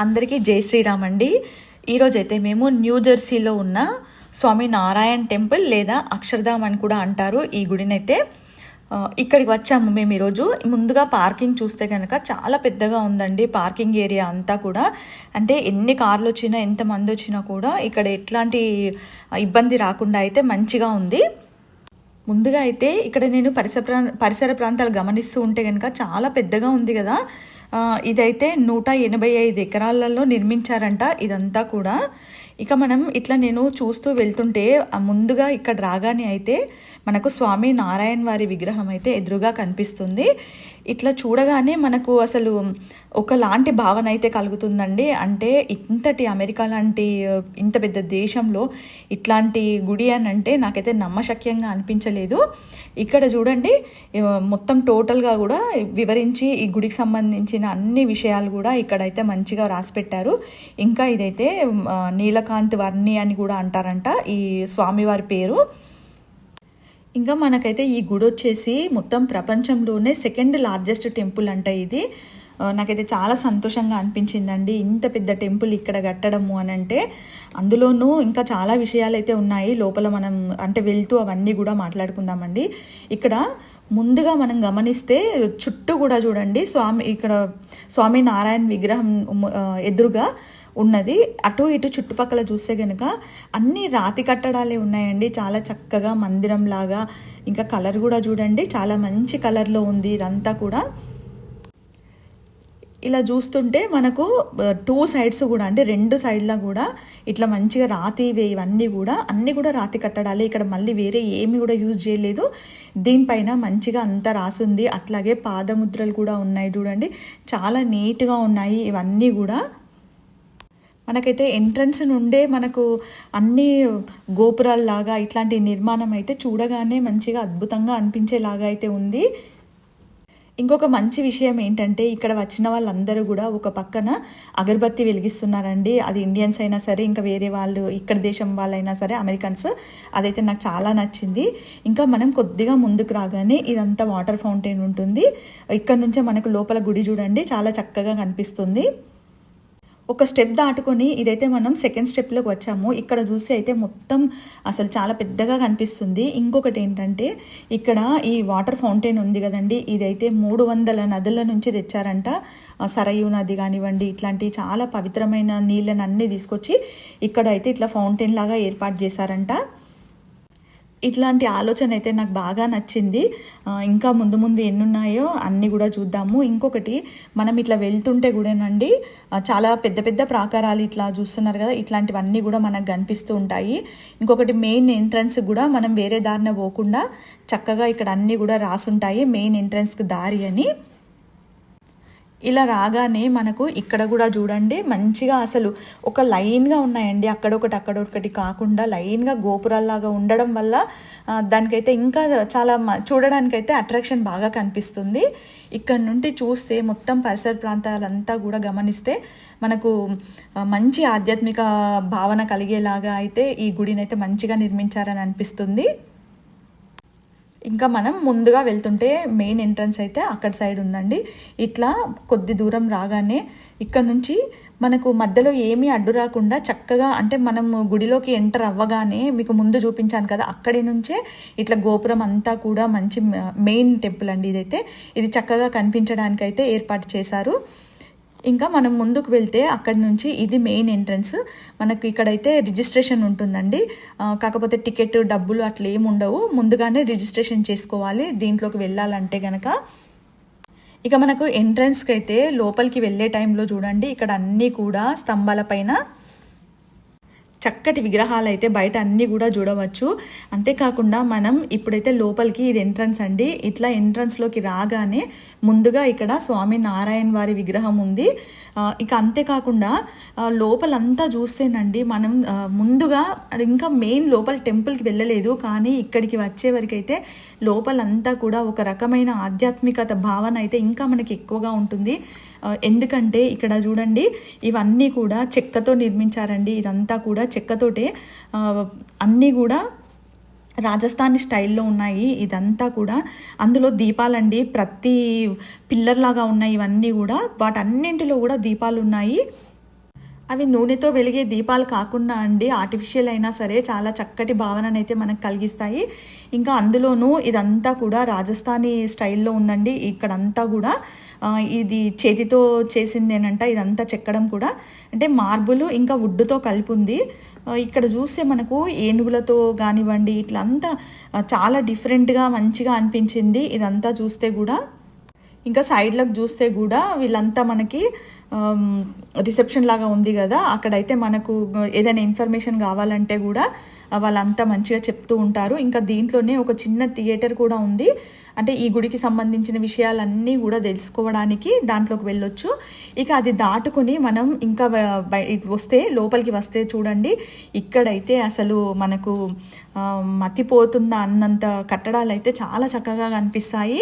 అందరికీ జై శ్రీరామ్ అండి. ఈరోజైతే మేము న్యూ జెర్సీలో ఉన్న స్వామి నారాయణ్ టెంపుల్ లేదా అక్షర్ధామ్ అని కూడా అంటారు ఈ గుడినైతే. ఇక్కడికి వచ్చాము మేము ఈరోజు. ముందుగా పార్కింగ్ చూస్తే కనుక చాలా పెద్దగా ఉందండి పార్కింగ్ ఏరియా అంతా కూడా. అంటే ఎన్ని కార్లు వచ్చినా ఎంతమంది వచ్చినా కూడా ఇక్కడ ఎట్లాంటి ఇబ్బంది రాకుండా అయితే మంచిగా ఉంది. ముందుగా అయితే ఇక్కడ నేను పరిసర ప్రాంతాలు గమనిస్తూ ఉంటే కనుక చాలా పెద్దగా ఉంది కదా. ఇదైతే 185 ఎకరాలలో నిర్మించారంట ఇదంతా కూడా. ఇక మనం ఇట్లా నేను చూస్తూ వెళ్తుంటే ముందుగా ఇక్కడ రాగానే అయితే మనకు స్వామి నారాయణ వారి విగ్రహం అయితే ఎదురుగా కనిపిస్తుంది. ఇట్లా చూడగానే మనకు అసలు ఒకలాంటి భావన అయితే కలుగుతుందండి. అంటే ఇంతటి అమెరికా లాంటి ఇంత పెద్ద దేశంలో ఇట్లాంటి గుడి అని అంటే నాకైతే నమ్మశక్యంగా అనిపించలేదు. ఇక్కడ చూడండి మొత్తం టోటల్గా కూడా వివరించి ఈ గుడికి సంబంధించిన అన్ని విషయాలు కూడా ఇక్కడైతే మంచిగా రాసి పెట్టారు. ఇంకా ఇదైతే నీలకాంత్ వర్ణి అని కూడా అంటారంట ఈ స్వామివారి పేరు. ఇంకా మనకైతే ఈ గుడి వచ్చేసి మొత్తం ప్రపంచంలోనే సెకండ్ లార్జెస్ట్ టెంపుల్ అంట ఇది. నాకైతే చాలా సంతోషంగా అనిపించిందండి ఇంత పెద్ద టెంపుల్ ఇక్కడ కట్టడము అని అంటే. అందులోనూ ఇంకా చాలా విషయాలు అయితే ఉన్నాయి లోపల, మనం అంటే వెళ్తూ అవన్నీ కూడా మాట్లాడుకుందామండి. ఇక్కడ ముందుగా మనం గమనిస్తే చుట్టూ కూడా చూడండి ఇక్కడ స్వామి నారాయణ విగ్రహం ఎదురుగా ఉన్నది. అటు ఇటు చుట్టుపక్కల చూస్తే కనుక అన్ని రాతి కట్టడాలే ఉన్నాయండి, చాలా చక్కగా మందిరం లాగా. ఇంకా కలర్ కూడా చూడండి చాలా మంచి కలర్లో ఉంది ఇదంతా కూడా. ఇలా చూస్తుంటే మనకు 2 సైడ్స్ కూడా అంటే 2 సైడ్లా కూడా ఇట్లా మంచిగా రాతివే ఇవన్నీ కూడా అన్నీ కూడా రాతి కట్టడాలే. ఇక్కడ మళ్ళీ వేరే ఏమి కూడా యూజ్ చేయలేదు. దీనిపైన మంచిగా అంతా రాసుంది. అట్లాగే పాదముద్రలు కూడా ఉన్నాయి చూడండి, చాలా నీట్గా ఉన్నాయి ఇవన్నీ కూడా. మనకైతే ఎంట్రన్స్ నుండే మనకు అన్ని గోపురాల్లాగా ఇట్లాంటి నిర్మాణం అయితే చూడగానే మంచిగా అద్భుతంగా అనిపించేలాగా అయితే ఉంది. ఇంకొక మంచి విషయం ఏంటంటే ఇక్కడ వచ్చిన వాళ్ళందరూ కూడా ఒక పక్కన అగరబత్తి వెలిగిస్తున్నారండి. అది ఇండియన్స్ అయినా సరే ఇంకా వేరే వాళ్ళు ఇక్కడ దేశం వాళ్ళైనా సరే అమెరికన్స్. అదైతే నాకు చాలా నచ్చింది. ఇంకా మనం కొద్దిగా ముందుకు రాగానే ఇదంతా వాటర్ ఫౌంటైన్ ఉంటుంది. ఇక్కడ నుంచే మనకు లోపల గుడి చూడండి చాలా చక్కగా కనిపిస్తుంది. ఒక స్టెప్ దాటుకొని ఇదైతే మనం సెకండ్ స్టెప్లోకి వచ్చాము. ఇక్కడ చూసి అయితే మొత్తం అసలు చాలా పెద్దగా కనిపిస్తుంది. ఇంకొకటి ఏంటంటే ఇక్కడ ఈ వాటర్ ఫౌంటైన్ ఉంది కదండి, ఇదైతే 300 నదుల నుంచి తెచ్చారంట. సరయూ నది కానివ్వండి, ఇట్లాంటి చాలా పవిత్రమైన నీళ్ళని అన్నీ తీసుకొచ్చి ఇక్కడ అయితే ఇట్లా ఫౌంటైన్ లాగా ఏర్పాటు చేశారంట. ఇట్లాంటి ఆలోచన అయితే నాకు బాగా నచ్చింది. ఇంకా ముందు ముందు ఎన్నున్నాయో అన్నీ కూడా చూద్దాము. ఇంకొకటి మనం ఇట్లా వెళ్తుంటే కూడానండి చాలా పెద్ద పెద్ద ప్రాకారాలు ఇట్లా చూస్తున్నారు కదా, ఇట్లాంటివన్నీ కూడా మనకు కనిపిస్తూ ఉంటాయి. ఇంకొకటి మెయిన్ ఎంట్రన్స్ కూడా మనం వేరే దారిన పోకుండా చక్కగా ఇక్కడ అన్నీ కూడా రాసుంటాయి మెయిన్ ఎంట్రన్స్కి దారి అని. ఇలా రాగానే మనకు ఇక్కడ కూడా చూడండి మంచిగా అసలు ఒక లైన్గా ఉన్నాయండి, అక్కడొకటి కాకుండా లైన్గా గోపురాల్లాగా ఉండడం వల్ల దానికైతే ఇంకా చాలా చూడడానికైతే అట్రాక్షన్ బాగా కనిపిస్తుంది. ఇక్కడ నుండి చూస్తే మొత్తం పరిసర ప్రాంతాలంతా కూడా గమనిస్తే మనకు మంచి ఆధ్యాత్మిక భావన కలిగేలాగా అయితే ఈ గుడిని అయితే మంచిగా నిర్మించారని అనిపిస్తుంది. ఇంకా మనం ముందుగా వెళ్తుంటే మెయిన్ ఎంట్రన్స్ అయితే అక్కడ సైడ్ ఉందండి. ఇట్లా కొద్ది దూరం రాగానే ఇక్కడ నుంచి మనకు మధ్యలో ఏమీ అడ్డు రాకుండా చక్కగా అంటే మనం గుడిలోకి ఎంటర్ అవ్వగానే మీకు ముందు చూపించాను కదా, అక్కడి నుంచే ఇట్లా గోపురం అంతా కూడా మంచి మెయిన్ టెంపుల్ అండి ఇదైతే. ఇది చక్కగా కనిపించడానికి అయితే ఏర్పాటు చేశారు. ఇంకా మనం ముందుకు వెళ్తే అక్కడి నుంచి ఇది మెయిన్ ఎంట్రన్స్. మనకు ఇక్కడైతే రిజిస్ట్రేషన్ ఉంటుందండి, కాకపోతే టికెట్ డబ్బులు అట్లా ఏమి ఉండవు, ముందుగానే రిజిస్ట్రేషన్ చేసుకోవాలి దీంట్లోకి వెళ్ళాలంటే కనుక. ఇక మనకు ఎంట్రన్స్కి అయితే లోపలికి వెళ్ళే టైంలో చూడండి ఇక్కడ అన్నీ కూడా స్తంభాల పైన చక్కటి విగ్రహాలు అయితే బయట అన్నీ కూడా చూడవచ్చు. అంతేకాకుండా మనం ఇప్పుడైతే లోపలికి ఇది ఎంట్రన్స్ అండి. ఇట్లా ఎంట్రన్స్లోకి రాగానే ముందుగా ఇక్కడ స్వామి నారాయణ వారి విగ్రహం ఉంది. ఇక అంతేకాకుండా లోపలంతా చూస్తేనండి మనం ముందుగా ఇంకా మెయిన్ లోపల టెంపుల్కి వెళ్ళలేదు, కానీ ఇక్కడికి వచ్చే వరకైతే లోపలంతా కూడా ఒక రకమైన ఆధ్యాత్మికత భావన అయితే ఇంకా మనకి ఎక్కువగా ఉంటుంది. ఎందుకంటే ఇక్కడ చూడండి ఇవన్నీ కూడా చెక్కతో నిర్మించారండి. ఇదంతా కూడా చెక్కతోటే అన్నీ కూడా రాజస్థానీ స్టైల్లో ఉన్నాయి ఇదంతా కూడా. అందులో దీపాలండి ప్రతి పిల్లర్ లాగా ఉన్నాయి ఇవన్నీ కూడా, వాటన్నింటిలో కూడా దీపాలు ఉన్నాయి. అవి నూనెతో వెలిగే దీపాలు కాకుండా అండి ఆర్టిఫిషియల్ అయినా సరే చాలా చక్కటి భావననైతే మనకు కలిగిస్తాయి. ఇంకా అందులోనూ ఇదంతా కూడా రాజస్థానీ స్టైల్లో ఉందండి. ఇక్కడంతా కూడా ఇది చేతితో చేసిందేనంట. ఇదంతా చెక్కడం కూడా అంటే మార్బుల్ ఇంకా వుడ్తో కలిపి ఉంది. ఇక్కడ చూస్తే మనకు ఏనుగులతో కానివ్వండి ఇట్లా అంతా చాలా డిఫరెంట్గా మంచిగా అనిపించింది ఇదంతా చూస్తే కూడా. ఇంకా సైడ్లకు చూస్తే కూడా వీళ్ళంతా మనకి రిసెప్షన్ లాగా ఉంది కదా, అక్కడైతే మనకు ఏదైనా ఇన్ఫర్మేషన్ కావాలంటే కూడా వాళ్ళంతా మంచిగా చెప్తూ ఉంటారు. ఇంకా దీంట్లోనే ఒక చిన్న థియేటర్ కూడా ఉంది. అంటే ఈ గుడికి సంబంధించిన విషయాలన్నీ కూడా తెలుసుకోవడానికి దాంట్లోకి వెళ్ళొచ్చు. ఇక అది దాటుకొని మనం ఇంకా లోపలికి వస్తే చూడండి, ఇక్కడైతే అసలు మనకు మతిపోతుందా అన్నంత కట్టడాలు అయితే చాలా చక్కగా కనిపిస్తాయి.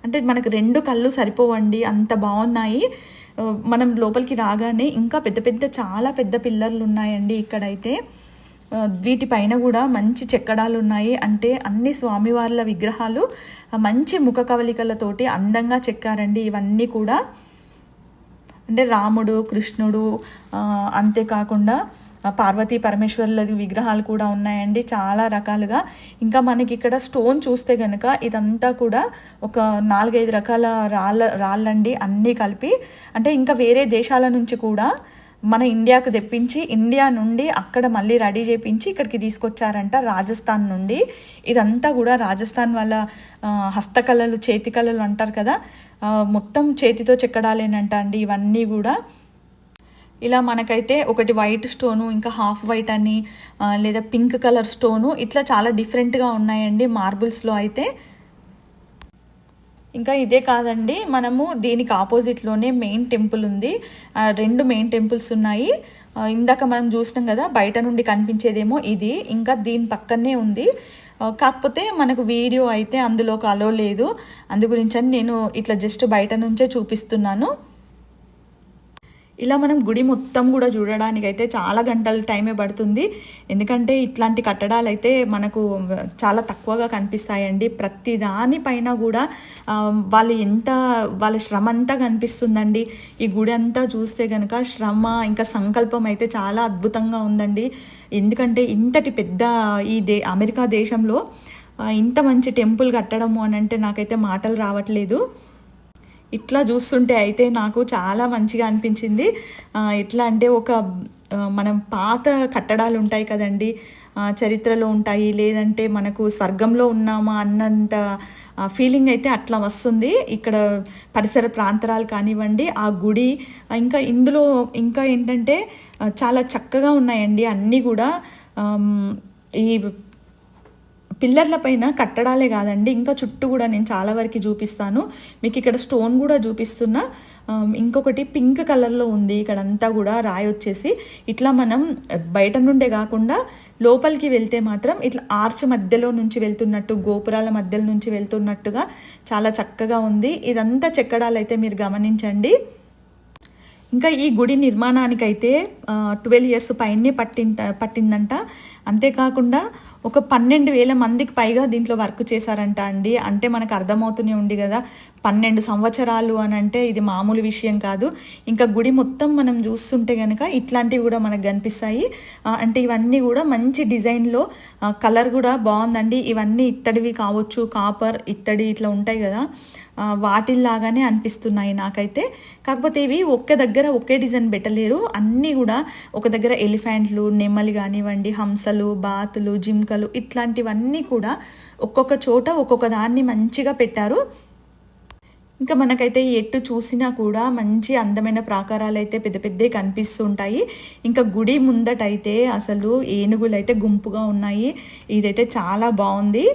అంటే మనకు 2 కళ్ళు సరిపోవండి, అంత బాగున్నాయి. మనం లోపలికి రాగానే ఇంకా చాలా పెద్ద పిల్లర్లు ఉన్నాయండి ఇక్కడైతే. వీటిపైన కూడా మంచి చెక్కడాలు ఉన్నాయి. అంటే అన్ని స్వామివార్ల విగ్రహాలు మంచి ముఖ కవలికలతోటి అందంగా చెక్కారండి ఇవన్నీ కూడా. అంటే రాముడు, కృష్ణుడు, అంతేకాకుండా పార్వతీ పరమేశ్వరుల విగ్రహాలు కూడా ఉన్నాయండి చాలా రకాలుగా. ఇంకా మనకి ఇక్కడ స్టోన్ చూస్తే కనుక ఇదంతా కూడా ఒక 4-5 రకాల రాళ్ళండి అన్నీ కలిపి. అంటే ఇంకా వేరే దేశాల నుంచి కూడా మన ఇండియాకు తెప్పించి ఇండియా నుండి అక్కడ మళ్ళీ రెడీ చేయించి ఇక్కడికి తీసుకొచ్చారంట రాజస్థాన్ నుండి. ఇదంతా కూడా రాజస్థాన్ వాళ్ళ హస్తకళలు, చేతి కళలు అంటారు కదా, మొత్తం చేతితో చెక్కడాలేనంట అండి ఇవన్నీ కూడా. ఇలా మనకైతే ఒకటి వైట్ స్టోను, ఇంకా హాఫ్ వైట్ అని, లేదా పింక్ కలర్ స్టోను, ఇట్లా చాలా డిఫరెంట్గా ఉన్నాయండి మార్బుల్స్లో అయితే. ఇంకా ఇదే కాదండి, మనము దీనికి ఆపోజిట్లోనే మెయిన్ టెంపుల్ ఉంది. 2 మెయిన్ టెంపుల్స్ ఉన్నాయి. ఇందాక మనం చూసినాం కదా బయట నుండి కనిపించేదేమో ఇది, ఇంకా దీని పక్కనే ఉంది. కాకపోతే మనకు వీడియో అయితే అందులోకి అలో లేదు, అందు గురించి నేను ఇట్లా జస్ట్ బయట నుంచే చూపిస్తున్నాను. ఇలా మనం గుడి మొత్తం కూడా చూడడానికి అయితే చాలా గంటల టైమే పడుతుంది. ఎందుకంటే ఇట్లాంటి కట్టడాలు అయితే మనకు చాలా తక్కువగా కనిపిస్తాయండి. ప్రతి దానిపైన కూడా వాళ్ళ శ్రమ అంతా కనిపిస్తుందండి. ఈ గుడి అంతా చూస్తే కనుక శ్రమ ఇంకా సంకల్పం అయితే చాలా అద్భుతంగా ఉందండి. ఎందుకంటే ఇంతటి పెద్ద అమెరికా దేశంలో ఇంత మంచి టెంపుల్ కట్టడము అని అంటే నాకైతే మాటలు రావట్లేదు. ఇట్లా చూస్తుంటే అయితే నాకు చాలా మంచిగా అనిపించింది. ఎట్లా అంటే మనం పాత కట్టడాలు ఉంటాయి కదండి, చరిత్రలో ఉంటాయి, లేదంటే మనకు స్వర్గంలో ఉన్నామా అన్నంత ఫీలింగ్ అయితే అట్లా వస్తుంది. ఇక్కడ పరిసర ప్రాంతాలు కానివ్వండి, ఆ గుడి, ఇంకా ఇందులో ఇంకా ఏంటంటే చాలా చక్కగా ఉన్నాయండి అన్నీ కూడా. ఈ పిల్లర్ల పైన కట్టడాలే కాదండి, ఇంకా చుట్టూ కూడా నేను చాలా వరకు చూపిస్తాను మీకు. ఇక్కడ స్టోన్ కూడా చూపిస్తున్నా. ఇంకొకటి పింక్ కలర్లో ఉంది ఇక్కడంతా కూడా రాయి వచ్చేసి. ఇట్లా మనం బయట నుండే కాకుండా లోపలికి వెళ్తే మాత్రం ఇట్లా ఆర్చ్ మధ్యలో నుంచి వెళ్తున్నట్టు, గోపురాల మధ్యలో నుంచి వెళ్తున్నట్టుగా చాలా చక్కగా ఉంది. ఇదంతా చెక్కడాలు అయితే మీరు గమనించండి. ఇంకా ఈ గుడి నిర్మాణానికైతే 12 years పైనే పట్టిందంట. అంతేకాకుండా ఒక 12,000 మందికి పైగా దీంట్లో వర్క్ చేశారంట అండి. అంటే మనకు అర్థమవుతూనే ఉంది కదా, 12 సంవత్సరాలు అని అంటే ఇది మామూలు విషయం కాదు. ఇంకా గుడి మొత్తం మనం చూస్తుంటే కనుక ఇట్లాంటివి కూడా మనకు కనిపిస్తాయి. అంటే ఇవన్నీ కూడా మంచి డిజైన్లో, కలర్ కూడా బాగుందండి. ఇవన్నీ ఇత్తడివి కావచ్చు, కాపర్, ఇత్తడి ఇట్లా ఉంటాయి కదా, వాటిల్లాగానే అనిపిస్తున్నాయి నాకైతే. కాకపోతే ఇవి ఒకే డిజైన్ పెట్టలేరు. అన్నీ కూడా ఒక దగ్గర ఎలిఫెంట్లు, నెమలి కానివ్వండి, హంసలు, బాతులు, జింకలు, ఇట్లాంటివన్నీ కూడా ఒక్కొక్క చోట ఒక్కొక్క దాన్ని మంచిగా పెట్టారు. ఇంకా మనకైతే ఎటు చూసినా కూడా మంచి అందమైన ప్రాకారాలు అయితే పెద్ద పెద్దవి కనిపిస్తూ ఉంటాయి. ఇంకా గుడి ముందటైతే అసలు ఏనుగులు అయితే గుంపుగా ఉన్నాయి. ఇదైతే చాలా బాగుంది.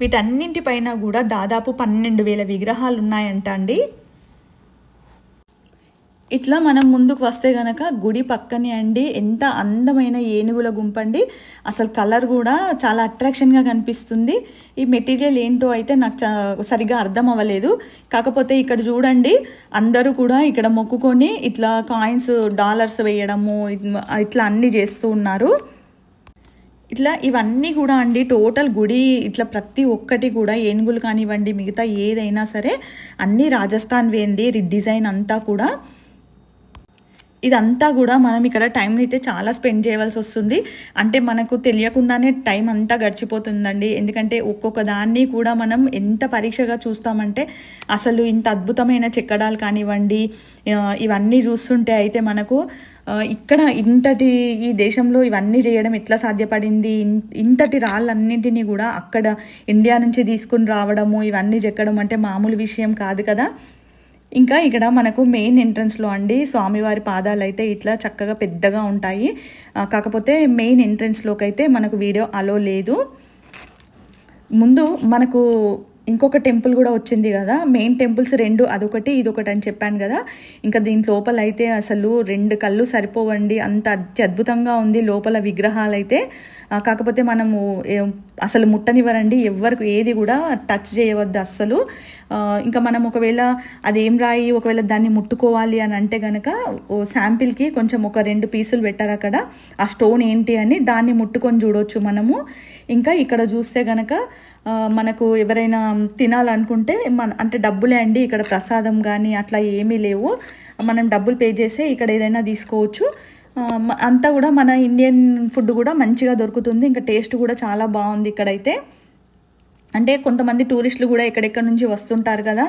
వీటన్నింటిపైన కూడా దాదాపు 12,000 విగ్రహాలు ఉన్నాయంట అండి. ఇట్లా మనం ముందుకు వస్తే గనక గుడి పక్కనే అండి ఎంత అందమైన ఏనుగుల గుంపండి. అసలు కలర్ కూడా చాలా అట్రాక్షన్గా కనిపిస్తుంది. ఈ మెటీరియల్ ఏంటో అయితే నాకు సరిగా అర్థం అవ్వలేదు. కాకపోతే ఇక్కడ చూడండి, అందరూ కూడా ఇక్కడ మొక్కుకొని ఇట్లా కాయిన్స్, డాలర్స్ వేయడము ఇట్లా అన్నీ చేస్తూ ఉన్నారు. ఇట్లా ఇవన్నీ కూడా అండి టోటల్ గుడి ఇట్లా ప్రతి ఒక్కటి కూడా ఏనుగులు కానివ్వండి, మిగతా ఏదైనా సరే అన్నీ రాజస్థాన్ వేయండి డిజైన్ అంతా కూడా. ఇదంతా కూడా మనం ఇక్కడ టైంని అయితే చాలా స్పెండ్ చేయవలసి వస్తుంది. అంటే మనకు తెలియకుండానే టైం అంతా గడిచిపోతుందండి. ఎందుకంటే ఒక్కొక్క దాన్ని కూడా మనం ఎంత పరీక్షగా చూస్తామంటే అసలు ఇంత అద్భుతమైన చెక్కడాలు కానివ్వండి, ఇవన్నీ చూస్తుంటే అయితే మనకు ఇక్కడ ఇంతటి ఈ దేశంలో ఇవన్నీ చేయడం ఎట్లా సాధ్యపడింది, ఇంతటి రాళ్ళన్నింటినీ కూడా అక్కడ ఇండియా నుంచి తీసుకుని రావడము, ఇవన్నీ చెక్కడం అంటే మామూలు విషయం కాదు కదా. ఇంకా ఇక్కడ మనకు మెయిన్ ఎంట్రన్స్లో అండి స్వామివారి పాదాలు అయితే ఇట్లా చక్కగా పెద్దగా ఉంటాయి. కాకపోతే మెయిన్ ఎంట్రన్స్లోకి అయితే మనకు వీడియో అలో లేదు. ముందు మనకు ఇంకొక టెంపుల్ కూడా వచ్చింది కదా, మెయిన్ టెంపుల్స్ 2, అదొకటి ఇదొకటి అని చెప్పాను కదా. ఇంకా దీని లోపల అయితే అసలు 2 కళ్ళు సరిపోవండి, అంత అత్యద్భుతంగా ఉంది లోపల విగ్రహాలు అయితే. కాకపోతే మనము అసలు ముట్టనివ్వరండి, ఎవ్వరికి ఏది కూడా టచ్ చేయవద్దు అస్సలు. ఇంకా మనం ఒకవేళ అదేం రాయి ఒకవేళ దాన్ని ముట్టుకోవాలి అని అంటే కనుక శాంపిల్కి కొంచెం ఒక 2 పీసులు పెట్టారు అక్కడ, ఆ స్టోన్ ఏంటి అని దాన్ని ముట్టుకొని చూడవచ్చు మనము. ఇంకా ఇక్కడ చూస్తే కనుక మనకు ఎవరైనా తినాలనుకుంటే అంటే డబ్బులే అండి, ఇక్కడ ప్రసాదం కానీ అట్లా ఏమీ లేవు. మనం డబ్బులు పే చేసే ఇక్కడ ఏదైనా తీసుకోవచ్చు. అంతా కూడా మన ఇండియన్ ఫుడ్ కూడా మంచిగా దొరుకుతుంది. ఇంకా టేస్ట్ కూడా చాలా బాగుంది ఇక్కడైతే. అంటే కొంతమంది టూరిస్టులు కూడా ఎక్కడెక్కడ నుంచి వస్తుంటారు కదా,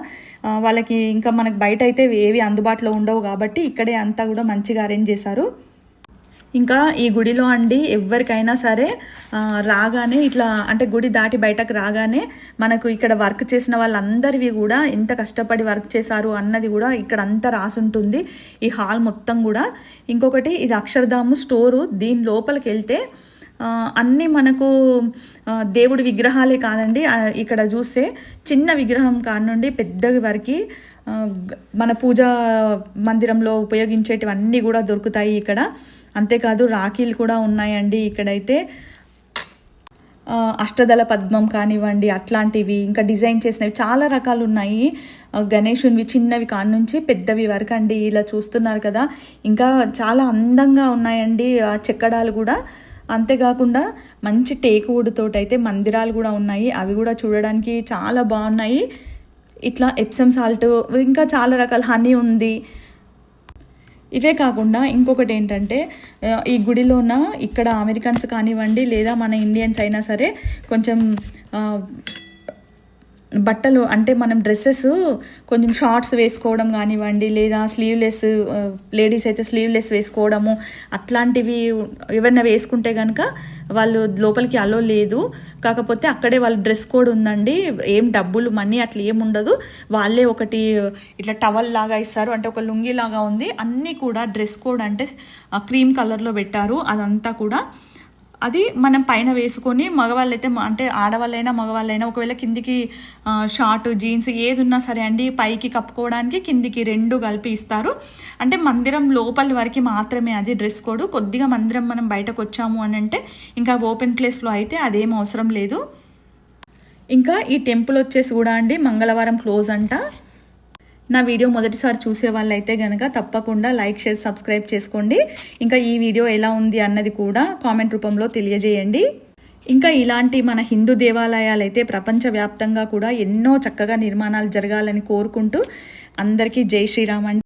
వాళ్ళకి ఇంకా మనకు బయట అయితే ఏవి అందుబాటులో ఉండవు కాబట్టి ఇక్కడే అంతా కూడా మంచిగా అరేంజ్ చేశారు. ఇంకా ఈ గుడిలో అండి ఎవరికైనా సరే రాగానే ఇట్లా అంటే గుడి దాటి బయటకు రాగానే మనకు ఇక్కడ వర్క్ చేసిన వాళ్ళందరివి కూడా ఎంత కష్టపడి వర్క్ చేశారు అన్నది కూడా ఇక్కడ అంతా రాసుంటుంది ఈ హాల్ మొత్తం కూడా. ఇంకొకటి ఇది అక్షరధాము స్టోరు, దీని లోపలికి వెళ్తే అన్నీ మనకు దేవుడి విగ్రహాలే కాదండి, ఇక్కడ చూస్తే చిన్న విగ్రహం కానుండి పెద్దవి వరకు మన పూజా మందిరంలో ఉపయోగించేటివన్నీ కూడా దొరుకుతాయి ఇక్కడ. అంతేకాదు రాఖీలు కూడా ఉన్నాయండి ఇక్కడైతే. అష్టదళ పద్మం కానివ్వండి అట్లాంటివి, ఇంకా డిజైన్ చేసినవి చాలా రకాలు ఉన్నాయి. గణేషునివి చిన్నవి కాడ నుంచి పెద్దవి వరకు అండి, ఇలా చూస్తున్నారు కదా. ఇంకా చాలా అందంగా ఉన్నాయండి చెక్కడాలు కూడా. అంతేకాకుండా మంచి టేకువుడ్ తోటైతే మందిరాలు కూడా ఉన్నాయి, అవి కూడా చూడడానికి చాలా బాగున్నాయి. ఇట్లా ఎప్సమ్ సాల్ట్, ఇంకా చాలా రకాల హనీ ఉంది. ఇవే కాకుండా ఇంకొకటి ఏంటంటే ఈ గుడిలోన ఇక్కడ అమెరికన్స్ కానివ్వండి లేదా మన ఇండియన్స్ అయినా సరే కొంచెం బట్టలు అంటే మనం డ్రెస్సెస్ కొంచెం షార్ట్స్ వేసుకోవడం కానివ్వండి లేదా స్లీవ్లెస్, లేడీస్ అయితే స్లీవ్లెస్ వేసుకోవడము అట్లాంటివి ఏమైనా వేసుకుంటే కనుక వాళ్ళు లోపలికి అలో లేదు. కాకపోతే అక్కడే వాళ్ళ డ్రెస్ కోడ్ ఉందండి, ఏం డబ్బులు మనీ అట్లా ఏం ఉండదు. వాళ్ళే ఒకటి ఇట్లా టవల్ లాగా ఇస్తారు, అంటే ఒక లుంగీ లాగా ఉంది. అన్నీ కూడా డ్రెస్ కోడ్ అంటే క్రీమ్ కలర్లో పెట్టారు అదంతా కూడా. అది మనం పైన వేసుకొని మగవాళ్ళైతే అంటే ఆడవాళ్ళైనా మగవాళ్ళైనా ఒకవేళ కిందికి షార్ట్ జీన్స్ ఏది ఉన్నా సరే అండి పైకి కప్పుకోవడానికి కిందికి 2 కలిపి ఇస్తారు. అంటే మందిరం లోపలి వరకు మాత్రమే అది డ్రెస్ కోడ్. కొద్దిగా మందిరం మనం బయటకు వచ్చాము అని అంటే ఇంకా ఓపెన్ ప్లేస్లో అయితే అదేం అవసరం లేదు. ఇంకా ఈ టెంపుల్ వచ్చేసి కూడా అండి మంగళవారం క్లోజ్ అంట. నా వీడియో మొదటిసారి చూసే వాళ్ళైతే కనుక తప్పకుండా లైక్, షేర్, సబ్స్క్రైబ్ చేసుకోండి. ఇంకా ఈ వీడియో ఎలా ఉంది అన్నది కూడా కామెంట్ రూపంలో తెలియజేయండి. ఇంకా ఇలాంటి మన హిందూ దేవాలయాలు అయితే ప్రపంచవ్యాప్తంగా కూడా ఎన్నో చక్కగా నిర్మాణాలు జరగాలని కోరుకుంటూ అందరికీ జై శ్రీరామ్ అండి.